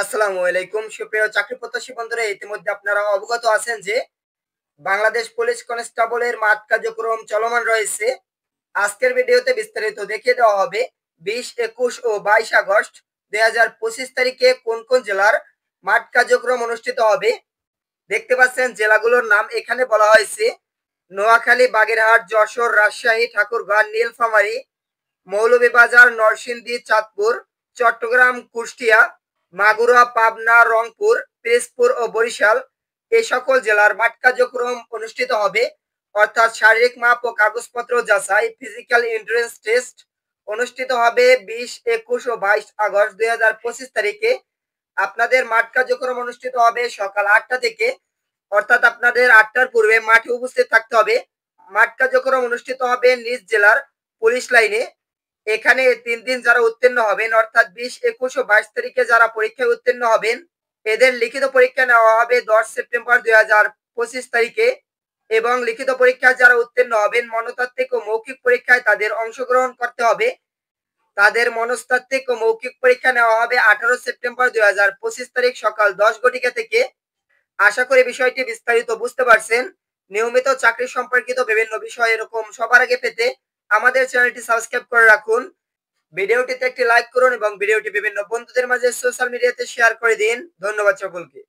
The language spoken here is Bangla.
আসসালামু আলাইকুম সুপ্রিয় চাকরি প্রত্যাশী বন্ধুরা, ইতিমধ্যে আপনারা অবগত আছেন যে বাংলাদেশ পুলিশ কনস্টেবলের মাঠ কার্যক্রম চলমান রয়েছে। আজকের ভিডিওতে বিস্তারিত দেখিয়ে দেওয়া হবে 20, 21 ও 22 আগস্ট 2025 তারিখে কোন কোন জেলার মাঠ কার্যক্রম অনুষ্ঠিত হবে। দেখতে পাচ্ছেন জেলাগুলোর নাম এখানে বলা হয়েছে: নোয়াখালী, বাগেরহাট, যশোর, রাজশাহী, ঠাকুরগাঁও, নীলফামারী, মৌলভীবাজার, নরসিংদী, চাঁদপুর, চট্টগ্রাম, কুষ্টিয়া, মাগুরা, পাবনা, রংপুর, পিরোজপুর ও বরিশাল এই সকল জেলার মাঠ কার্যক্রম অনুষ্ঠিত হবে। অর্থাৎ শারীরিক মাপ ও কাগজপত্র যাচাই, ফিজিক্যাল এন্ট্রান্স টেস্ট অনুষ্ঠিত হবে 20, 21 ও 22 আগস্ট 2025 তারিখে। আপনাদের মাঠ কার্যক্রম অনুষ্ঠিত হবে সকাল 8টা থেকে, অর্থাৎ আপনাদের 8টার পূর্বে মাঠে উপস্থিত থাকতে হবে। মাঠ কার্যক্রম অনুষ্ঠিত হবে নিজ জেলার পুলিশ লাইনে। এখানে 3 দিন যারা উত্তীর্ণ হবেন, অর্থাৎ 20, 21 ও 22 তারিখে যারা পরীক্ষায় উত্তীর্ণ হবেন, এদের লিখিত পরীক্ষা নেওয়া হবে 10 সেপ্টেম্বর 2025 তারিখে। এবং লিখিত পরীক্ষায় যারা উত্তীর্ণ হবেন, মনস্তাত্ত্বিক ও মৌখিক পরীক্ষায় তাদের অংশগ্রহণ করতে হবে। তাদের মনস্তাত্ত্বিক ও মৌখিক পরীক্ষা নেওয়া হবে 18 সেপ্টেম্বর 2025 তারিখ সকাল 10 ঘটিকা থেকে। আশা করি বিষয়টি বিস্তারিত বুঝতে পারছেন। নিয়মিত চাকরি সম্পর্কিত বিভিন্ন বিষয় এরকম সবার আগে পেতে আমাদের চ্যানেলটি সাবস্ক্রাইব করে রাখুন। ভিডিওটিতে একটি লাইক করুন এবং ভিডিওটি বিভিন্ন বন্ধুদের মাঝে সোশ্যাল মিডিয়াতে শেয়ার করে দিন। ধন্যবাদ সকলকে।